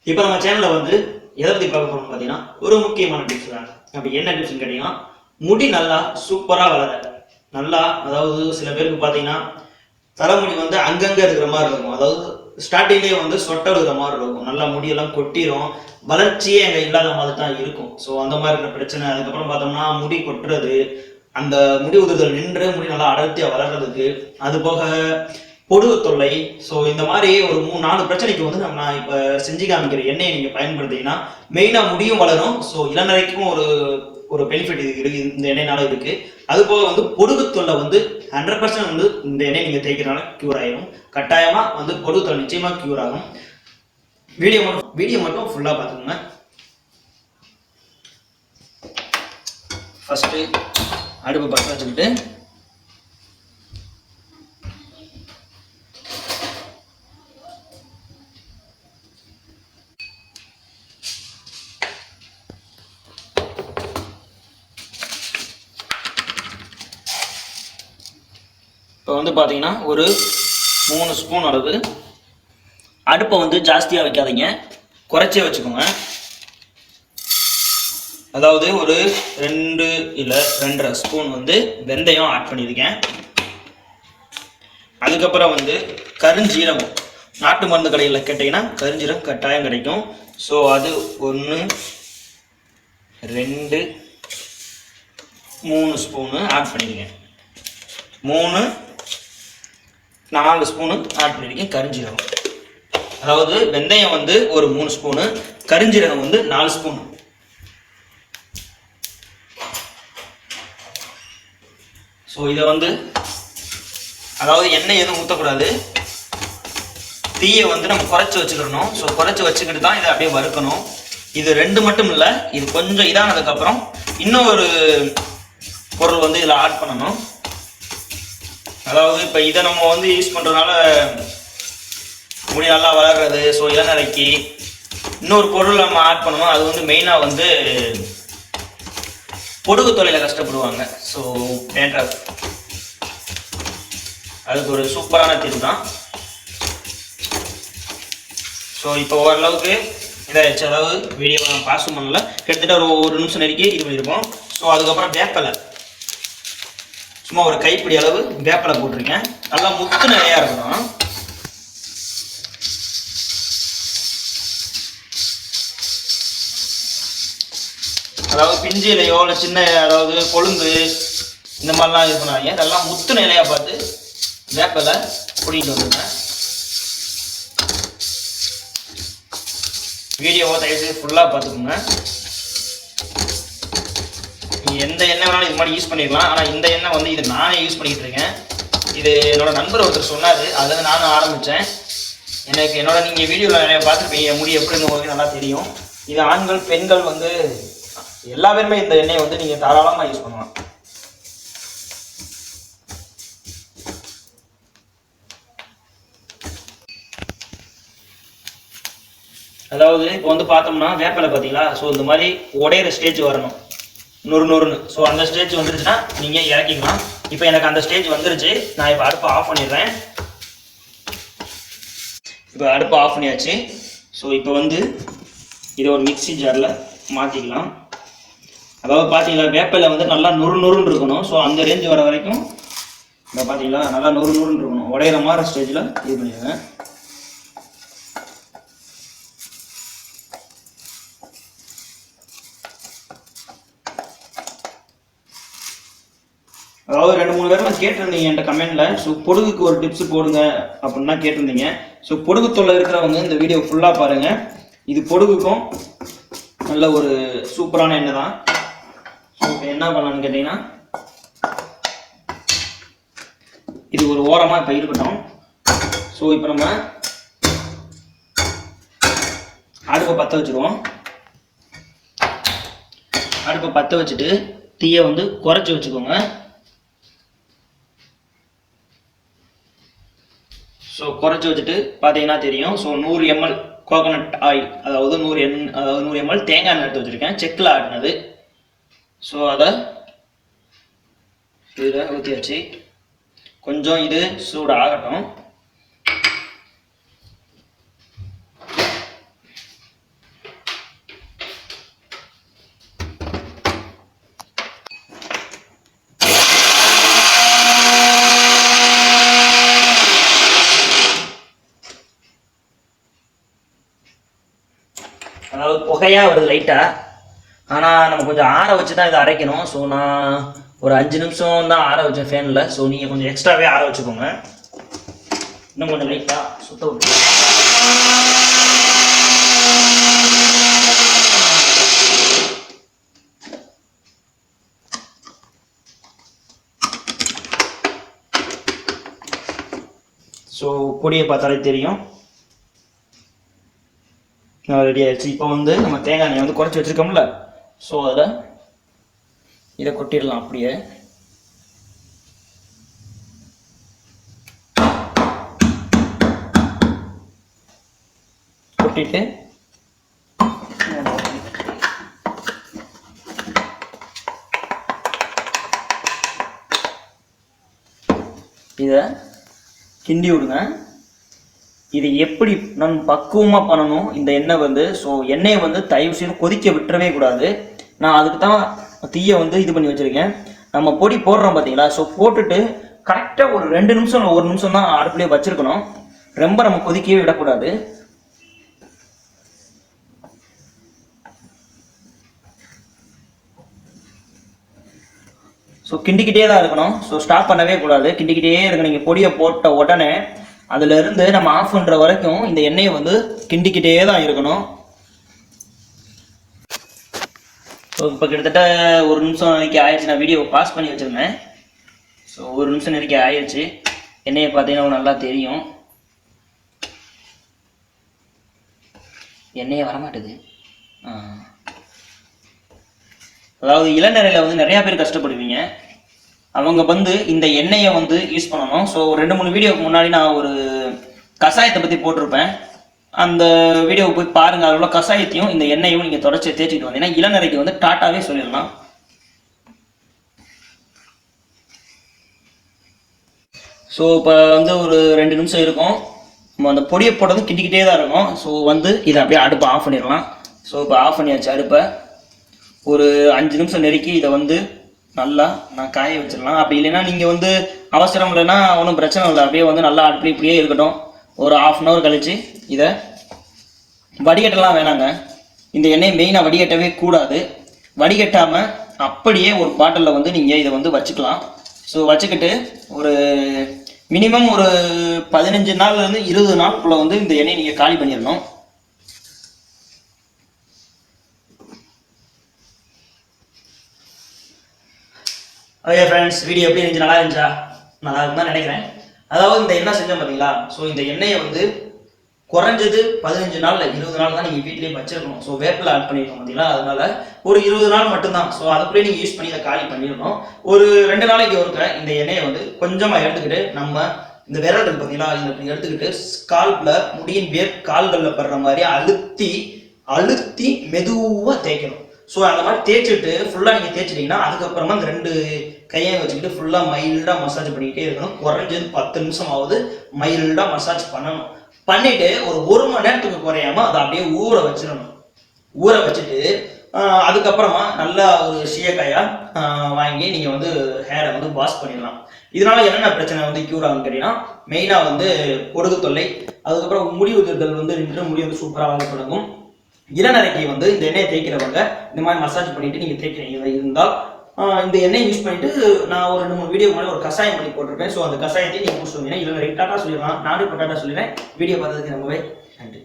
இப்போ நம்ம சேனலில் வந்து எதை பற்றி பார்க்க போகிறோம்னு பார்த்தீங்கன்னா ஒரு முக்கியமான டிப்ஸ் தான். அப்படி என்ன டிப்ஸ்ன்னு கேட்டிங்கன்னா, முடி நல்லா சூப்பராக வளர நல்லா, அதாவது சில பேருக்கு பார்த்தீங்கன்னா தலைமுடி வந்து அங்கங்கே இருக்கிற மாதிரி இருக்கும். அதாவது ஸ்டார்டிங்லேயே வந்து சொட்டை இருக்கிற மாதிரி இருக்கும். நல்லா முடியெல்லாம் கொட்டிடும், வளர்ச்சியே அங்கே இல்லாத மாதிரி தான் இருக்கும். ஸோ அந்த மாதிரி இருக்கிற பிரச்சனை. அதுக்கப்புறம் பார்த்தோம்னா முடி கொட்டுறது, அந்த முடி உதிர்தல் நின்று முடி நல்லா அடர்த்தியாக வளர்றதுக்கு, அது போக பொடுகு தொல்லை. ஸோ இந்த மாதிரி ஒரு 3-4 பிரச்சனைக்கு வந்து நம்ம இப்போ செஞ்சு காமிக்கிற எண்ணெயை நீங்கள் பயன்படுத்திங்கன்னா மெயினாக முடியும் வளரும். ஸோ இளநரைக்கும் ஒரு ஒரு பெனிஃபிட் இது இருக்கு, இந்த எண்ணெய்னால இருக்கு. அது போக வந்து பொடுகு தொல்லை வந்து 100% வந்து இந்த எண்ணெய் நீங்கள் தேய்க்கிறனால க்யூர் ஆயிடும். கட்டாயமாக வந்து பொடுகு தொல்லை நிச்சயமாக க்யூர் ஆகும். வீடியோ மட்டும் ஃபுல்லாக பார்த்துக்கோங்க. ஃபஸ்ட்டு அடுப்பு பற்ற வச்சுக்கிட்டு இப்போ வந்து பார்த்தீங்கன்னா ஒரு 3 ஸ்பூன் அளவு. அடுப்பை வந்து ஜாஸ்தியாக வைக்காதீங்க, குறைச்சே வச்சுக்கோங்க. அதாவது ஒரு 2 இல்லை 2.5 ஸ்பூன் வந்து வெந்தயம் ஆட் பண்ணியிருக்கேன். அதுக்கப்புறம் வந்து கருஞ்சீரகம், நாட்டு மருந்து கடையில் கேட்டிங்கன்னா கருஞ்சீரகம் கட்டாயம் கிடைக்கும். ஸோ அது 1 2 3 ஸ்பூனு ஆட் பண்ணியிருக்கேன். 3 4 ஸ்பூனு ஆட் பண்ணியிருக்கேன் கருஞ்சீரகம். அதாவது வெந்தயம் வந்து ஒரு 3 ஸ்பூனு, கருஞ்சீரகம் வந்து 4 ஸ்பூன். ஸோ இதை வந்து அதாவது எண்ணெய் எதுவும் ஊற்றக்கூடாது, தீயை வந்து நம்ம குறைச்சி வச்சுக்கணும். ஸோ குறைச்சி வச்சுக்கிட்டு தான் இதை அப்படியே வறுக்கணும். இது 2 மட்டும் இல்லை, இது கொஞ்சம் இதானதுக்கப்புறம் இன்னொரு பொருள் வந்து இதில் ஆட் பண்ணணும். அதாவது இப்போ இதை நம்ம வந்து யூஸ் பண்ணுறதுனால முடி நல்லா வளர்றது. ஸோ இளநரைக்கு இன்னொரு பொருள் நம்ம ஆட் பண்ணணும். அது வந்து மெயினாக வந்து பொடுகு தொல்லையில் கஷ்டப்படுவாங்க. ஸோ டேண்ட்ரஃப், அதுக்கு ஒரு சூப்பரான தீர்வு தான். ஸோ இப்போ ஓரளவுக்கு இதாகிடுச்சு. அதாவது வீடியோ நான் பாஸும் பண்ணல, கிட்டத்தட்ட ஒரு நிமிஷம் நெருக்கி இது பண்ணியிருப்போம். ஸோ அதுக்கப்புறம் வேப்பலை, சும்மா ஒரு கைப்பிடி அளவு வேப்பலை போட்டிருக்கேன். நல்லா முத்து நிறையா இருக்கணும். அதாவது பிஞ்சு இலையோ இல்லை சின்ன அதாவது கொழுந்து இந்த மாதிரிலாம் இது பண்ணாதீங்க. இதெல்லாம் முத்து நிலையா பார்த்து வேப்பலை பிடிக்கிட்டு வந்துருங்க. வீடியோவை தயவுசெய்து ஃபுல்லாக பார்த்துக்கோங்க. நீங்கள் எந்த எண்ணெய் வேணாலும் இது மாதிரி யூஸ் பண்ணிடலாம். ஆனால் இந்த எண்ணெய் வந்து இது நானே யூஸ் பண்ணிக்கிட்டு இருக்கேன். இது என்னோட நண்பர் ஒருத்தர் சொன்னார், அதில் நானும் ஆரம்பித்தேன். என்னோட நீங்கள் வீடியோவில் நிறைய பார்த்துருப்பீங்க, முடி எப்படி உங்களுக்கு நல்லா தெரியும். இது ஆண்கள் பெண்கள் வந்து எல்லா பேருமே இந்த எண்ணெயை வந்து நீங்கள் தாராளமாக யூஸ் பண்ணலாம். அதாவது இப்போ வந்து பார்த்தோம்னா வேப்பலை பார்த்தீங்களா, ஸோ இந்த மாதிரி உடையிற ஸ்டேஜ் வரணும், நொறுன்னு. ஸோ அந்த ஸ்டேஜ் வந்துருச்சுன்னா நீங்கள் இறக்கிக்கலாம். இப்போ எனக்கு அந்த ஸ்டேஜ் வந்துருச்சு. நான் இப்போ அடுப்பை ஆஃப் பண்ணிடுறேன். இப்போ அடுப்பை ஆஃப் பண்ணியாச்சு. ஸோ இப்போ வந்து இதை ஒரு மிக்ஸி ஜாரில் மாற்றிக்கலாம். அதாவது பார்த்தீங்களா வேப்பலை வந்து நல்லா நொறுன்னு இருக்கணும். ஸோ அந்த ரேஞ்ச் வர வரைக்கும் இப்போ பார்த்தீங்களா நல்லா நொறுன்னு இருக்கணும். உடையிற மாதிரி ஸ்டேஜில் இது பண்ணிடுங்க. அதாவது 2-3 பேர் நான் கேட்டிருந்தீங்க என்கிட்ட கமெண்ட்ல. ஸோ பொடுகுக்கு ஒரு டிப்ஸ் போடுங்க அப்படின்னா கேட்டிருந்தீங்க. ஸோ பொடுகு தொல்லை இருக்கிறவங்க இந்த வீடியோ ஃபுல்லாக பாருங்கள். இது பொடுகுக்கும் நல்ல ஒரு சூப்பரான எண்ணெய் தான். ஸோ இப்போ என்ன பண்ணலான்னு கேட்டிங்கன்னா, இது ஒரு ஓரமாக இப்போ இருக்கட்டும். ஸோ இப்போ நம்ம அடுப்பை பற்ற வச்சுருவோம். அடுப்பை பற்ற வச்சுட்டு தீயை வந்து குறைச்சி வச்சுக்கோங்க. ஸோ குறைச்சி வச்சுட்டு பார்த்தீங்கன்னா தெரியும். ஸோ 100 ml கோகோனட் ஆயில், அதாவது 100 ml தேங்காய் எண்ணெய் எடுத்து வச்சுருக்கேன், செக்கில் ஆட்டினது. ஸோ அதை இதில் ஊற்றியாச்சு. கொஞ்சம் இது சூடு ஆகட்டும். அதாவது புகையாக வருது லைட்டாக. ஆனால் நம்ம கொஞ்சம் ஆற வச்சு தான் இதை அரைக்கணும். ஸோ நான் ஒரு 5 நிமிஷம் தான் ஆற வச்சேன் ஃபேனில். ஸோ நீங்கள் கொஞ்சம் எக்ஸ்ட்ராவே ஆற வச்சுக்கோங்க. இன்னும் கொஞ்சம் லைட்டாக சுத்த விட்டு. ஸோ பொடியை பார்த்தாலே தெரியும் ரெடி ஆயிடுச்சு. இப்போ வந்து நம்ம தேங்காய் எண்ணெய் வந்து குறைச்சி வச்சுருக்கோம்ல, ஸோ அதில் இதை கொட்டிடலாம். அப்படியே கொட்டிட்டு இதை கிண்டி விடுங்க. இது எப்படி நான் பக்குவமாக பண்ணணும் இந்த எண்ணெய் வந்து. ஸோ எண்ணெயை வந்து தயவு செய்து கொதிக்க விட்டுறவே கூடாது. நான் அதுக்கு தான் தீயை வந்து இது பண்ணி வச்சுருக்கேன். நம்ம பொடி போடுறோம் பார்த்தீங்களா, ஸோ போட்டுட்டு கரெக்டாக ஒரு 2 நிமிஷம் இல்லை 1 நிமிஷம் தான் அடுப்புலேயே வச்சுருக்கணும். ரொம்ப நம்ம கொதிக்கவே விடக்கூடாது. ஸோ கிண்டிக்கிட்டே தான் இருக்கணும். ஸோ ஸ்டாப் பண்ணவே கூடாது, கிண்டிக்கிட்டே இருக்கணும். நீங்கள் பொடியை போட்ட உடனே அதிலிருந்து நம்ம ஆஃப் பண்ணுற வரைக்கும் இந்த எண்ணெயை வந்து கிண்டிக்கிட்டே தான் இருக்கணும். ஸோ இப்போ கிட்டத்தட்ட 1 நிமிஷம் வரைக்கும் ஆயிடுச்சு. நான் வீடியோ பாஸ் பண்ணி வச்சுருந்தேன். ஸோ 1 நிமிஷம் வரைக்கும் ஆயிடுச்சு. எண்ணெயை பார்த்தீங்கன்னா நல்லா தெரியும். எண்ணெயை வரமாட்டுது. அதாவது இளநரையில் வந்து நிறையா பேர் கஷ்டப்படுவீங்க. அவங்க வந்து இந்த எண்ணெயை வந்து யூஸ் பண்ணணும். ஸோ 2-3 வீடியோக்கு முன்னாடி நான் ஒரு கஷாயத்தை பற்றி போட்டிருப்பேன். அந்த வீடியோவை போய் பாருங்கள். அதில் உள்ள கஷாயத்தையும் இந்த எண்ணெயும் நீங்கள் தொடர்ச்சி தேய்ச்சிட்டு வந்தீங்கன்னா இளநரைக்கு வந்து டாட்டாவே சொல்லிடலாம். ஸோ இப்போ வந்து ஒரு 2 நிமிஷம் இருக்கும். நம்ம அந்த பொடியை போட்டதும் கிண்டிக்கிட்டே தான் இருக்கும். ஸோ வந்து இதை அப்படியே அடுப்பை ஆஃப் பண்ணிடலாம். ஸோ இப்போ ஆஃப் பண்ணியாச்சு அடுப்பை. ஒரு 5 நிமிஷம் நெருக்கி இதை வந்து நல்லா நான் காய வச்சிடலாம். அப்படி இல்லைன்னா நீங்கள் வந்து அவசரம் இல்லைன்னா ஒன்றும் பிரச்சனை இல்லை, அப்படியே வந்து நல்லா அடுப்பு இப்படியே இருக்கட்டும். ஒரு 1/2 அன் ஹவர் கழித்து இதை வடிகட்டலாம் வேணாங்க. இந்த எண்ணெய் மெயினாக வடிகட்டவே கூடாது. வடிகட்டாமல் அப்படியே ஒரு பாட்டிலில் வந்து நீங்கள் இதை வந்து வச்சுக்கலாம். ஸோ வச்சுக்கிட்டு ஒரு மினிமம் ஒரு 15 நாள்லேருந்து 20 நாளுக்குள்ளே வந்து இந்த எண்ணெயை நீங்கள் காலி பண்ணிடணும். ஓகே ஃப்ரெண்ட்ஸ், வீடியோ எப்படி இருந்துச்சு? நல்லா இருந்துச்சா? நல்லா இருக்குன்னு நினைக்கிறேன். அதாவது இந்த எண்ணெய் செஞ்சோம் பார்த்தீங்களா, ஸோ இந்த எண்ணெயை வந்து குறைஞ்சது 15 நாள் 20 நாள் தான் நீங்கள் வீட்டிலேயே வச்சிருக்கணும். ஸோ வேப்பில் ஆட் பண்ணியிருக்கோம் பார்த்தீங்களா, அதனால ஒரு 20 நாள் மட்டும்தான். ஸோ அதுக்குள்ளே நீங்கள் யூஸ் பண்ணி இதை காலி பண்ணிடணும். ஒரு 2 நாளைக்கு ஒருக்க இந்த எண்ணெயை வந்து கொஞ்சமாக எடுத்துக்கிட்டு நம்ம இந்த விரல் இருக்கு பார்த்தீங்களா, இதை எடுத்துக்கிட்டு ஸ்கால்ப்ல முடியின் கால்களில் படுற மாதிரி அழுத்தி அழுத்தி மெதுவாக தேய்க்கணும். ஸோ அந்த மாதிரி தேய்ச்சிட்டு ஃபுல்லாக நீங்கள் தேய்ச்சிட்டிங்கன்னா அதுக்கப்புறமா அந்த 2 கையை வச்சுக்கிட்டு ஃபுல்லாக மைல்டாக மசாஜ் பண்ணிக்கிட்டே இருக்கணும். குறைஞ்சது 10 நிமிஷமாவது மைல்டாக மசாஜ் பண்ணணும். பண்ணிட்டு ஒரு 1 மணி நேரத்துக்கு குறையாம அதை அப்படியே ஊற வச்சிடணும். ஊற வச்சுட்டு அதுக்கப்புறமா நல்லா ஒரு சீயக்காயாக வாங்கி நீங்கள் வந்து ஹேரை வந்து வாஷ் பண்ணிடலாம். இதனால என்னென்ன பிரச்சனை வந்து க்யூர் ஆகுன்னு கேட்டீங்கன்னா, மெயினாக வந்து பொடுகு தொல்லை, அதுக்கப்புறம் முடி உதிர்தல் வந்து நின்று முடி வந்து சூப்பராக வாங்க தொடங்கும். இளநரைக்கு வந்து இந்த எண்ணெயை தேய்க்கிறவங்க இந்த மாதிரி மசாஜ் பண்ணிட்டு நீங்கள் தேய்க்கிறீங்க இருந்தால் இந்த எண்ணெய் யூஸ் பண்ணிட்டு நான் ஒரு 2-3 வீடியோ முன்னாடி ஒரு கஷாயம் பண்ணி போட்டிருப்பேன். ஸோ அந்த கஷாயத்தை நீங்கள் யூஸ் பண்ணுவீங்கன்னா இளநரை டாட்டா சொல்லிடலாம். நானும் இப்போ டாட்டா சொல்லிடுறேன். வீடியோ பார்த்ததுக்கு ரொம்பவே நன்றி.